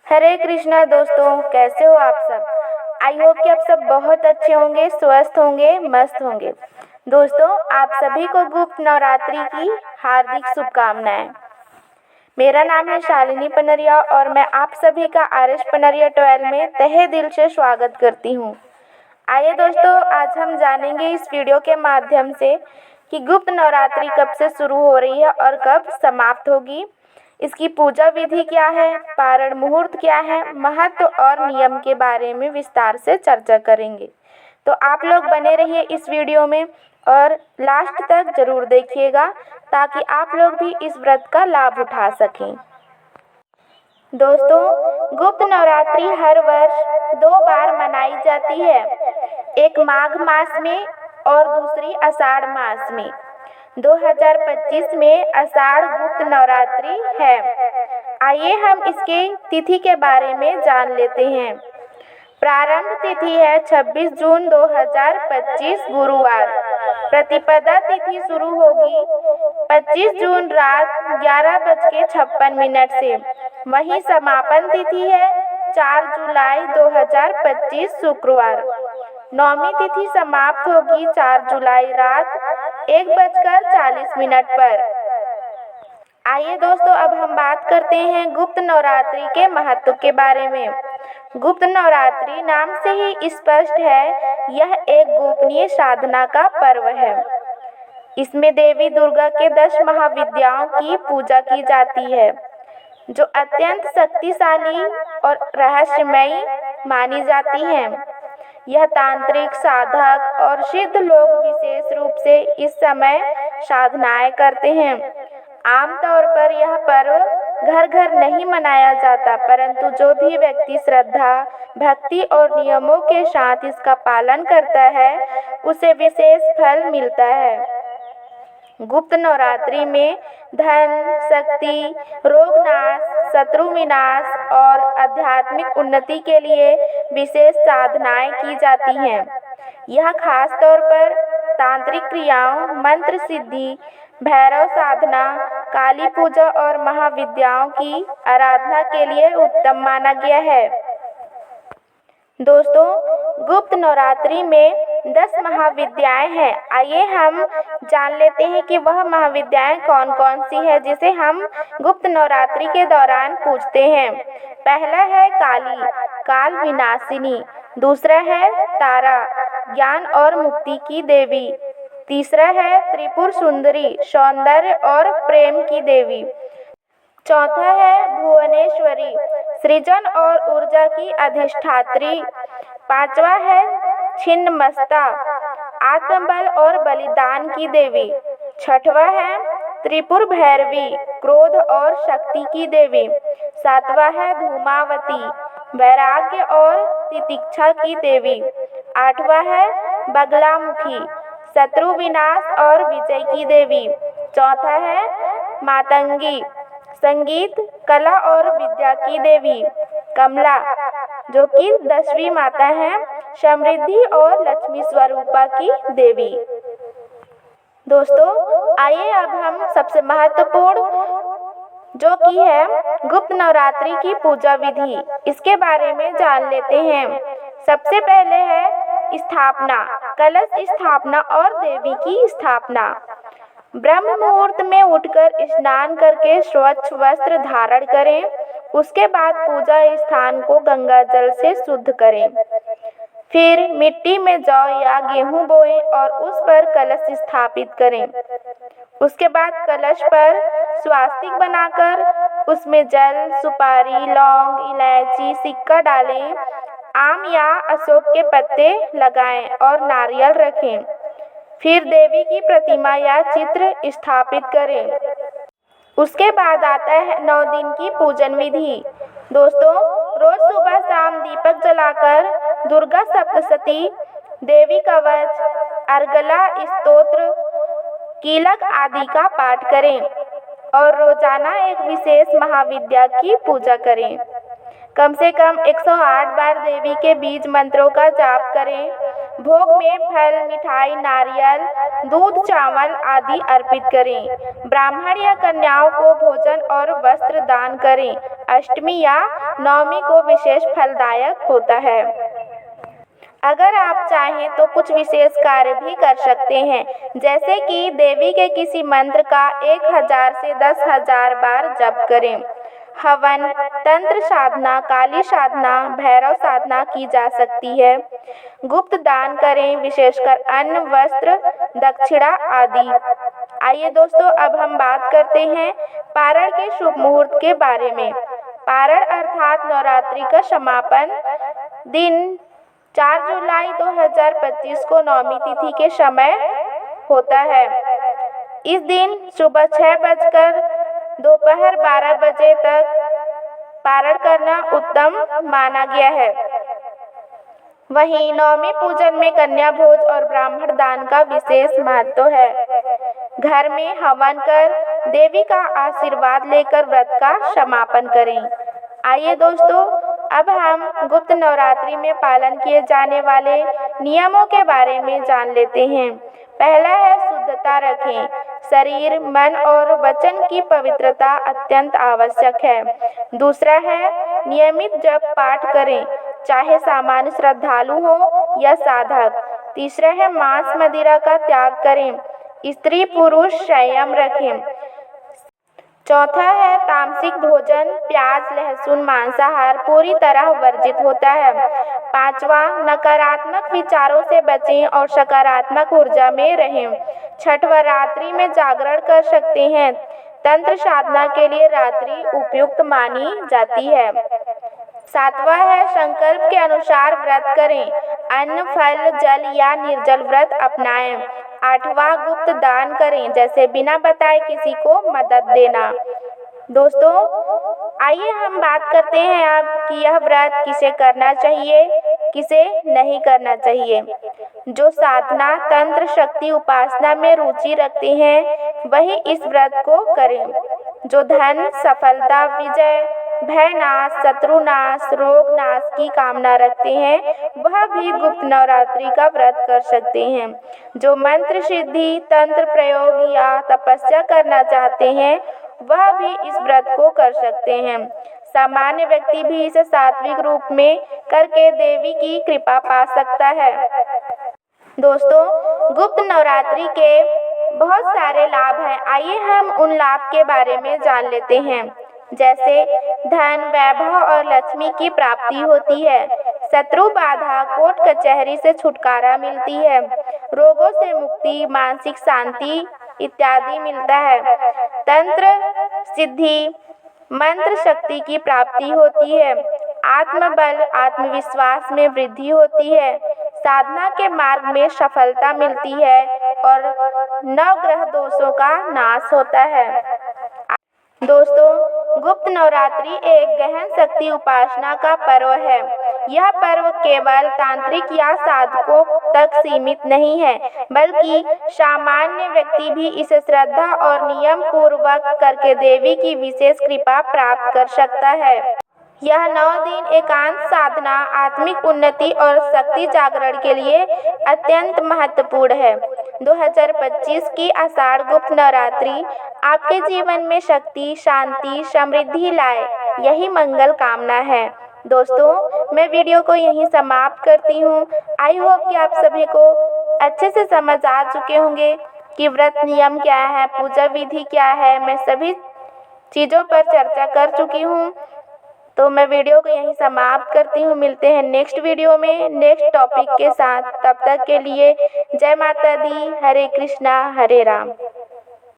हरे कृष्णा दोस्तों, कैसे हो आप सब। आई होप कि आप सब बहुत अच्छे होंगे, स्वस्थ होंगे, मस्त होंगे। दोस्तों, आप सभी को गुप्त नवरात्रि की हार्दिक शुभकामनाएं। मेरा नाम है शालिनी पनरिया और मैं आप सभी का आर.एस. पनरिया 12 में तहे दिल से स्वागत करती हूँ। आइए दोस्तों, आज हम जानेंगे इस वीडियो के माध्यम से कि गुप्त नवरात्रि कब से शुरू हो रही है और कब समाप्त होगी। इसकी पूजा विधि क्या है, पारण मुहूर्त क्या है, महत्व और नियम के बारे में विस्तार से चर्चा करेंगे। तो आप लोग बने रहिए इस वीडियो में और लास्ट तक जरूर देखिएगा ताकि आप लोग भी इस व्रत का लाभ उठा सकें। दोस्तों, गुप्त नवरात्रि हर वर्ष 2 बार मनाई जाती है, एक माघ मास में और दूसरी आषाढ़ मास में। 2025 में आषाढ़ गुप्त नवरात्रि है। आइए हम इसके तिथि के बारे में जान लेते हैं। प्रारंभ तिथि है 26 जून 2025 गुरुवार। प्रतिपदा तिथि शुरू होगी 25 जून रात 11:56 से। वहीं समापन तिथि है 4 जुलाई 2025 शुक्रवार। नौमी तिथि समाप्त होगी 4 जुलाई रात 1:40 पर। आइए दोस्तों, अब हम बात करते हैं गुप्त नवरात्रि के महत्व के बारे में। गुप्त नवरात्रि नाम से ही स्पष्ट है, यह एक गोपनीय साधना का पर्व है। इसमें देवी दुर्गा के 10 महाविद्याओं की पूजा की जाती है, जो अत्यंत शक्तिशाली और रहस्यमयी मानी जाती हैं। यह तांत्रिक, साधक और सिद्ध लोग विशेष रूप से इस समय साधनाएं करते हैं। आमतौर पर यह पर्व घर घर नहीं मनाया जाता, परंतु जो भी व्यक्ति श्रद्धा, भक्ति और नियमों के साथ इसका पालन करता है, उसे विशेष फल मिलता है। गुप्त नवरात्रि में धन, शक्ति, रोगनाश, शत्रु विनाश और आध्यात्मिक उन्नति के लिए विशेष साधनाएं की जाती हैं। यह खास तौर पर तांत्रिक क्रियाओं, मंत्र सिद्धि, भैरव साधना, काली पूजा और महाविद्याओं की आराधना के लिए उत्तम माना गया है। दोस्तों, गुप्त नवरात्रि में 10 महाविद्याएं हैं। आइए हम जान लेते हैं कि वह महाविद्याएं कौन कौन सी है जिसे हम गुप्त नवरात्रि के दौरान पूजते हैं। पहला है काली, काल विनाशिनी। दूसरा है तारा, ज्ञान और मुक्ति की देवी। तीसरा है त्रिपुर सुंदरी, सौंदर्य और प्रेम की देवी। चौथा है भुवनेश्वरी, सृजन और ऊर्जा की अधिष्ठात्री। पांचवा है छिन्नमस्ता, आत्मबल और बलिदान की देवी। छठवा है त्रिपुर भैरवी, क्रोध और शक्ति की देवी। सातवां है धूमावती, वैराग्य और तितिक्षा की देवी। आठवां है बगलामुखी, शत्रु विनाश और विजय की देवी। चौथा है मातंगी, संगीत, कला और विद्या की देवी। कमला, जो कि 10वीं माता है, समृद्धि और लक्ष्मी स्वरूपा की देवी। दोस्तों, आइए अब हम सबसे महत्वपूर्ण जो कि है गुप्त नवरात्रि की पूजा विधि, इसके बारे में जान लेते हैं। सबसे पहले है स्थापना, कलश स्थापना और देवी की स्थापना। ब्रह्म मुहूर्त में उठकर स्नान करके स्वच्छ वस्त्र धारण करें। उसके बाद पूजा स्थान को गंगा जल से शुद्ध करें। फिर मिट्टी में जौ या गेहूं बोएं और उस पर कलश स्थापित करें। उसके बाद कलश पर स्वास्तिक बनाकर उसमें जल, सुपारी, लौंग, इलायची, सिक्का डालें। आम या अशोक के पत्ते लगाएं और नारियल रखें। फिर देवी की प्रतिमा या चित्र स्थापित करें। उसके बाद आता है 9 दिन की पूजन विधि। दोस्तों, रोज सुबह शाम दीपक जलाकर दुर्गा सप्तशती, देवी कवच, अर्गला स्तोत्र, कीलक आदि का पाठ करें और रोजाना एक विशेष महाविद्या की पूजा करें। कम से कम 108 बार देवी के बीज मंत्रों का जाप करें। भोग में फल, मिठाई, नारियल, दूध, चावल आदि अर्पित करें। ब्राह्मण या कन्याओं को भोजन और वस्त्र दान करें। अष्टमी या नवमी को विशेष फलदायक होता है। अगर आप चाहें तो कुछ विशेष कार्य भी कर सकते हैं, जैसे कि देवी के किसी मंत्र का 1000 से 10,000 बार जप करें। हवन, तंत्र साधना, काली साधना, भैरव साधना की जा सकती है। गुप्त दान करें, विशेषकर अन्न, वस्त्र, दक्षिणा आदि। आइए दोस्तों, अब हम बात करते हैं पारण के शुभ मुहूर्त के बारे में। पारण अर्थात नवरात्रि का समापन दिन 4 जुलाई 2025 को नवमी तिथि के समय होता है। इस दिन सुबह 6 बजकर दोपहर 12 बजे तक पारण करना उत्तम माना गया है। वहीं नवमी पूजन में कन्या भोज और ब्राह्मण दान का विशेष महत्व है। घर में हवन कर देवी का आशीर्वाद लेकर व्रत का समापन करें। आइए दोस्तों, अब हम गुप्त नवरात्रि में पालन किए जाने वाले नियमों के बारे में जान लेते हैं। पहला है शुद्धता रखें। शरीर, मन और वचन की पवित्रता अत्यंत आवश्यक है। दूसरा है नियमित जप पाठ करें, चाहे सामान्य श्रद्धालु हो या साधक। तीसरा है मांस मदिरा का त्याग करें। स्त्री पुरुष संयम रखें। चौथा है तामसिक भोजन, प्याज, लहसुन, मांसाहार पूरी तरह वर्जित होता है। पांचवा, नकारात्मक विचारों से बचें और सकारात्मक ऊर्जा में रहें। छठवां, रात्रि में जागरण कर सकते हैं। तंत्र साधना के लिए रात्रि उपयुक्त मानी जाती है। सातवां है संकल्प के अनुसार व्रत करें। अन्न, फल, जल या निर्जल व्रत अपनाएं। आठवां, गुप्त दान करें, जैसे बिना बताए किसी को मदद देना। दोस्तों, आइए हम बात करते हैं अब कि यह व्रत किसे करना चाहिए, किसे नहीं करना चाहिए। जो साधना, तंत्र, शक्ति उपासना में रुचि रखते हैं वही इस व्रत को करें। जो धन, सफलता, विजय, भय नाश, शत्रु नाश, रोग नाश की कामना रखते हैं वह भी गुप्त नवरात्रि का व्रत कर सकते हैं। जो मंत्र सिद्धि, तंत्र प्रयोग या तपस्या करना चाहते हैं वह भी इस व्रत को कर सकते हैं। सामान्य व्यक्ति भी इसे सात्विक रूप में करके देवी की कृपा पा सकता है। दोस्तों, गुप्त नवरात्रि के बहुत सारे लाभ हैं। आइए हम उन लाभ के बारे में जान लेते हैं। जैसे धन, वैभव और लक्ष्मी की प्राप्ति होती है। शत्रु बाधा, कोर्ट कचहरी से छुटकारा मिलती है। रोगों से मुक्ति, मानसिक शांति इत्यादि मिलता है। तंत्र सिद्धि, मंत्र शक्ति की प्राप्ति होती है। आत्मबल, आत्मविश्वास में वृद्धि होती है। साधना के मार्ग में सफलता मिलती है और नवग्रह दोषों का नाश होता है। दोस्तों, गुप्त नवरात्रि एक गहन शक्ति उपासना का पर्व है। यह पर्व केवल तांत्रिक या साधकों तक सीमित नहीं है, बल्कि सामान्य व्यक्ति भी इसे श्रद्धा और नियम पूर्वक करके देवी की विशेष कृपा प्राप्त कर सकता है। यह 9 दिन एकांत साधना, आत्मिक उन्नति और शक्ति जागरण के लिए अत्यंत महत्वपूर्ण है। 2025 की आषाढ़ गुप्त नवरात्रि आपके जीवन में शक्ति, शांति, समृद्धि लाए, यही मंगल कामना है। दोस्तों, मैं वीडियो को यहीं समाप्त करती हूँ। आई होप कि आप सभी को अच्छे से समझ आ चुके होंगे कि व्रत नियम क्या है, पूजा विधि क्या है। मैं सभी चीज़ों पर चर्चा कर चुकी हूँ, तो मैं वीडियो को यहीं समाप्त करती हूँ। मिलते हैं नेक्स्ट वीडियो में नेक्स्ट टॉपिक के साथ। तब तक के लिए जय माता दी, हरे कृष्णा, हरे राम।